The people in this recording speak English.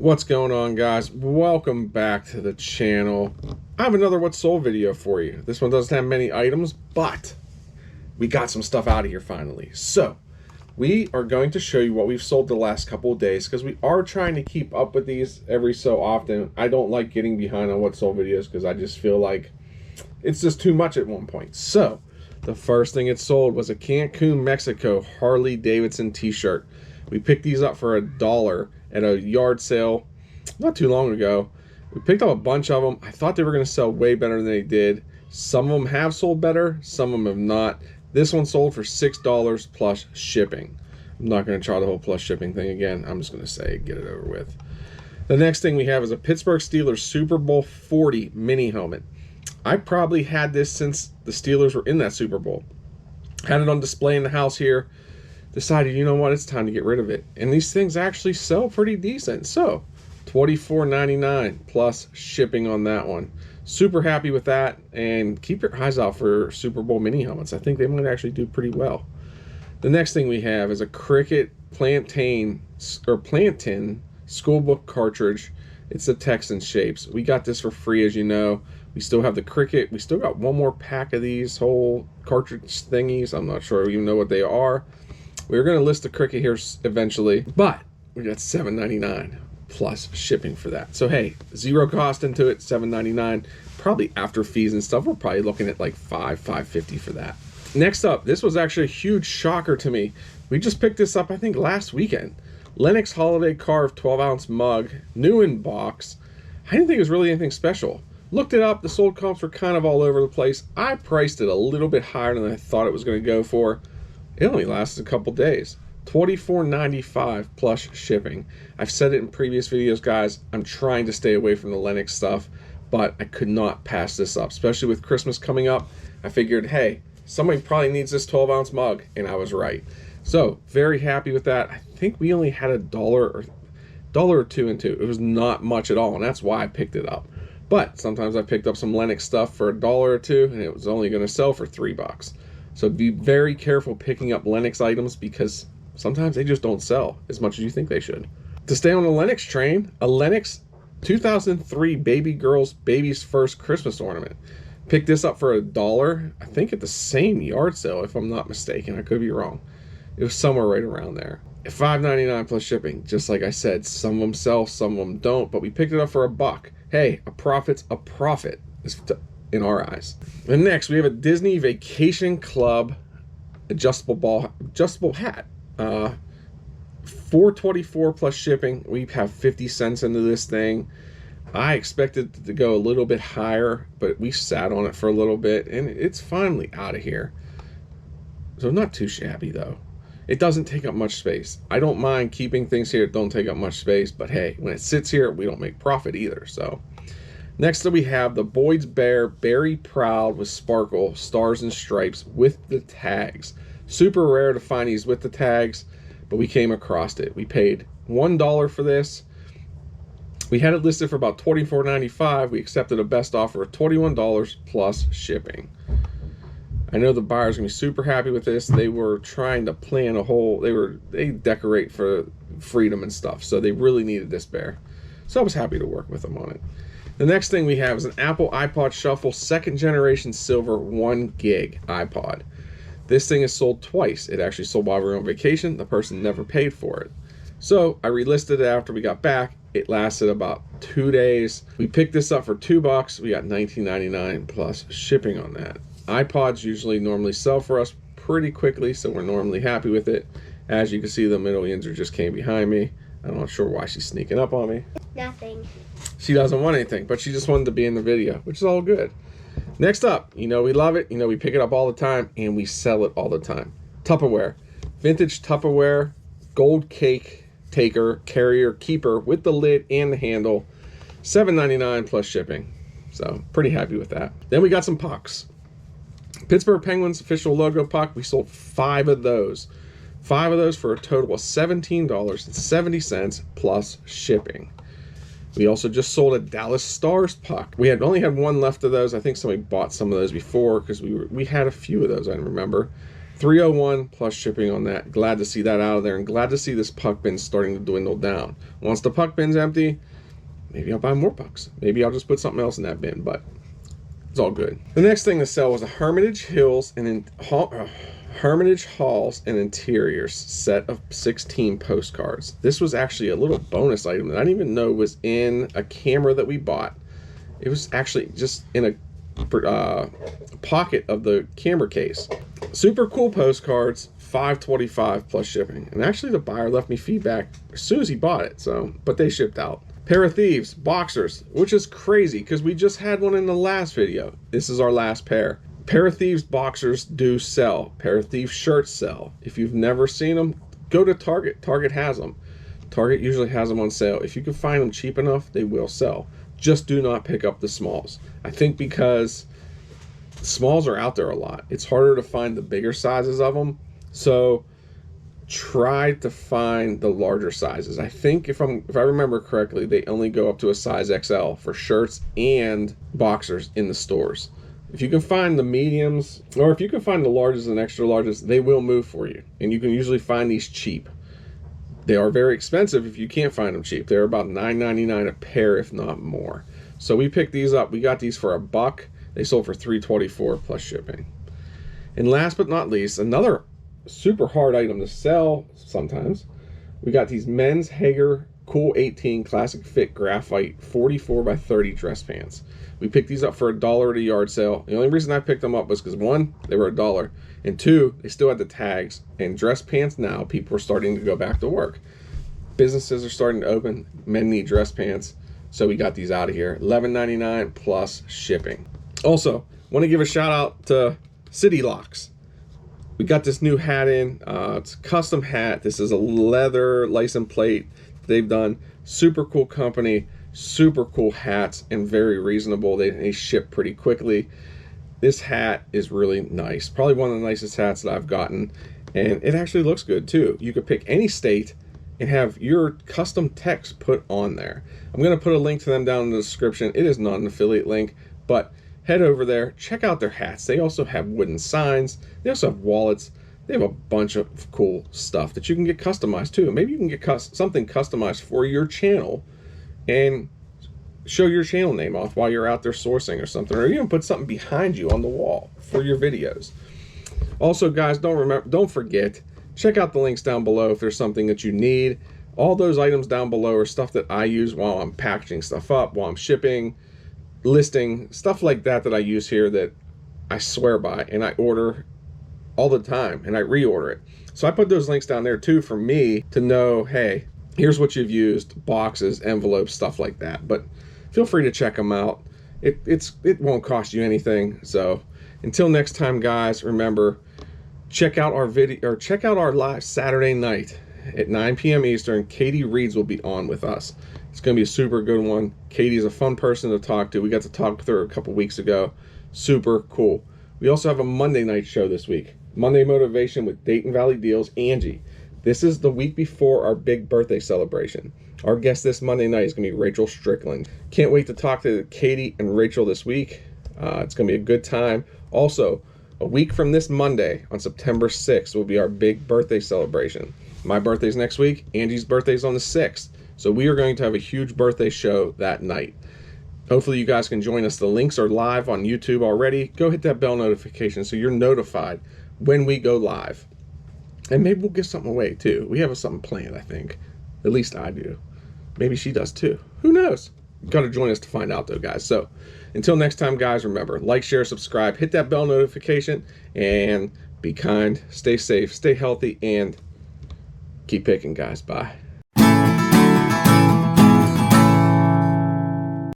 What's going on, guys? Welcome back to the channel. I have another What Sold video for you. This one doesn't have many items, but we got some stuff out of here finally. So we are going to show you what we've sold the last couple of days, because we are trying to keep up with these every so often. I don't like getting behind on What Sold videos because I just feel like it's just too much at one point. So the first thing it sold was a Cancun, Mexico Harley Davidson t-shirt. We picked these up for $1 at a yard sale not too long ago. We picked up a bunch of them. I thought they were going to sell way better than they did. Some of them have sold better, some of them have not. This one sold for $6 plus shipping. I'm not going to try the whole plus shipping thing again. I'm just going to say get it over with. The next thing we have is a Pittsburgh Steelers Super Bowl 40 mini helmet. I probably had this since the Steelers were in that Super Bowl. Had it on display in the house here. Decided, you know what, it's time to get rid of it. And these things actually sell pretty decent. So $24.99 plus shipping on that one. Super happy with that, and keep your eyes out for Super Bowl mini helmets. I think they might actually do pretty well. The next thing we have is a Cricket Plantain schoolbook cartridge. It's the Texan shapes. We got this for free, as you know. We still have the Cricket. We still got one more pack of these whole cartridge thingies. I'm not sure even know what they are. We're going to list the Cricket here eventually, but we got $7.99 plus shipping for that. So hey, zero cost into it, $7.99. Probably after fees and stuff, we're probably looking at like $5.50 for that. Next up, this was actually a huge shocker to me. We just picked this up, I think, last weekend. Lenox Holiday Carved 12-ounce mug, new in box. I didn't think it was really anything special. Looked it up, the sold comps were kind of all over the place. I priced it a little bit higher than I thought it was going to go for. It only lasted a couple days. $24.95 plus shipping. I've said it in previous videos, guys. I'm trying to stay away from the Lenox stuff, but I could not pass this up, especially with Christmas coming up. I figured, hey, somebody probably needs this 12-ounce mug, and I was right. So very happy with that. I think we only had $1 or $2 into it. It was not much at all, and that's why I picked it up. But sometimes I picked up some Lenox stuff for $1 or $2, and it was only going to sell for $3. So be very careful picking up Lenox items, because sometimes they just don't sell as much as you think they should. To stay on the Lenox train, a Lenox 2003 baby's first Christmas ornament. Picked this up for $1, I think at the same yard sale, if I'm not mistaken. I could be wrong. It was somewhere right around there. At $5.99 plus shipping. Just like I said, some of them sell, some of them don't, but we picked it up for $1. Hey, a profit's a profit in our eyes. And next, we have a Disney Vacation Club adjustable hat. $4.24 plus shipping. We have 50 cents into this thing. I expected it to go a little bit higher, but we sat on it for a little bit, and it's finally out of here. So not too shabby though. It doesn't take up much space. I don't mind keeping things here that don't take up much space, but hey, when it sits here, we don't make profit either. So next up, we have the BoyDS Bear Berry Proud with Sparkle Stars and Stripes with the tags. Super rare to find these with the tags, but we came across it. We paid $1 for this. We had it listed for about $24.95. We accepted a best offer of $21 plus shipping. I know the buyer's gonna be super happy with this. They were trying to plan a whole, they decorate for freedom and stuff, so they really needed this bear. So I was happy to work with them on it. The next thing we have is an Apple iPod Shuffle 2nd generation silver 1 gig iPod. This thing is sold twice. It actually sold while we were on vacation. The person never paid for it. So I relisted it after we got back. It lasted about 2 days. We picked this up for $2. We got $19.99 plus shipping on that. iPods normally sell for us pretty quickly, so we're normally happy with it. As you can see, the middle Yinzer just came behind me. I'm not sure why she's sneaking up on me. Nothing. She doesn't want anything, but she just wanted to be in the video, which is all good. Next up, you know we love it, you know we pick it up all the time, and we sell it all the time. Tupperware. Vintage Tupperware, gold cake taker, carrier, keeper with the lid and the handle. $7.99 plus shipping. So pretty happy with that. Then we got some pucks. Pittsburgh Penguins official logo puck. We sold 5 of those. 5 of those for a total of $17.70 plus shipping. We also just sold a Dallas Stars puck. We only had 1 left of those. I think somebody bought some of those before, because we had a few of those, I remember. $301 plus shipping on that. Glad to see that out of there, and glad to see this puck bin starting to dwindle down. Once the puck bin's empty, maybe I'll buy more pucks. Maybe I'll just put something else in that bin, but it's all good. The next thing to sell was a Hermitage Halls and Interiors set of 16 postcards. This was actually a little bonus item that I didn't even know was in a camera that we bought. It was actually just in a pocket of the camera case. Super cool postcards, $525 plus shipping. And actually the buyer left me feedback as soon as he bought it, but they shipped out. Pair of Thieves boxers, which is crazy because we just had one in the last video. This is our last pair. Pair of Thieves boxers do sell. Pair of Thieves shirts sell. If you've never seen them, go to Target. Target has them. Target usually has them on sale. If you can find them cheap enough, they will sell. Just do not pick up the smalls. I think because the smalls are out there a lot. It's harder to find the bigger sizes of them. So try to find the larger sizes. I think if I remember correctly, they only go up to a size XL for shirts and boxers in the stores. If you can find the mediums, or if you can find the larges and extra larges, they will move for you. And you can usually find these cheap. They are very expensive if you can't find them cheap. They're about $9.99 a pair, if not more. So we picked these up. We got these for $1. They sold for $324 plus shipping. And last but not least, another super hard item to sell sometimes. We got these men's Hager Cool 18 Classic Fit Graphite 44x30 dress pants. We picked these up for $1 at a yard sale. The only reason I picked them up was because 1, they were $1, and 2, they still had the tags. And dress pants now, people are starting to go back to work. Businesses are starting to open. Men need dress pants, so we got these out of here. $11.99 plus shipping. Also, want to give a shout out to City Locks. We got this new hat in. It's a custom hat. This is a leather license plate they've done. Super cool company, super cool hats, and very reasonable. They ship pretty quickly. This hat is really nice. Probably one of the nicest hats that I've gotten, and it actually looks good too. You could pick any state and have your custom text put on there. I'm going to put a link to them down in the description. It is not an affiliate link, but head over there, check out their hats. They also have wooden signs. They also have wallets. They have a bunch of cool stuff that you can get customized too. Maybe you can get something customized for your channel and show your channel name off while you're out there sourcing or something, or even put something behind you on the wall for your videos. Also, guys, don't forget, check out the links down below if there's something that you need. All those items down below are stuff that I use while I'm packaging stuff up, while I'm shipping, listing, stuff like that I use here that I swear by, and I order all the time, and I reorder it. So I put those links down there too for me to know, hey, here's what you've used, boxes, envelopes, stuff like that. But feel free to check them out. It won't cost you anything. So until next time, guys, remember, check out our video, or check out our live Saturday night at 9 p.m. Eastern. Katie Reeds will be on with us. It's going to be a super good one. Katie's a fun person to talk to. We got to talk with her a couple weeks ago. Super cool. We also have a Monday night show this week. Monday Motivation with Dayton Valley Deals, Angie. This is the week before our big birthday celebration. Our guest this Monday night is going to be Rachel Strickland. Can't wait to talk to Katie and Rachel this week. It's going to be a good time. Also, a week from this Monday, on September 6th, will be our big birthday celebration. My birthday's next week. Angie's birthday's on the 6th. So we are going to have a huge birthday show that night. Hopefully you guys can join us. The links are live on YouTube already. Go hit that bell notification so you're notified when we go live. And maybe we'll give something away too. We have something planned, I think. At least I do. Maybe she does too. Who knows? Got to join us to find out though, guys. So until next time, guys, remember, like, share, subscribe, hit that bell notification, and be kind, stay safe, stay healthy, and keep picking, guys. Bye.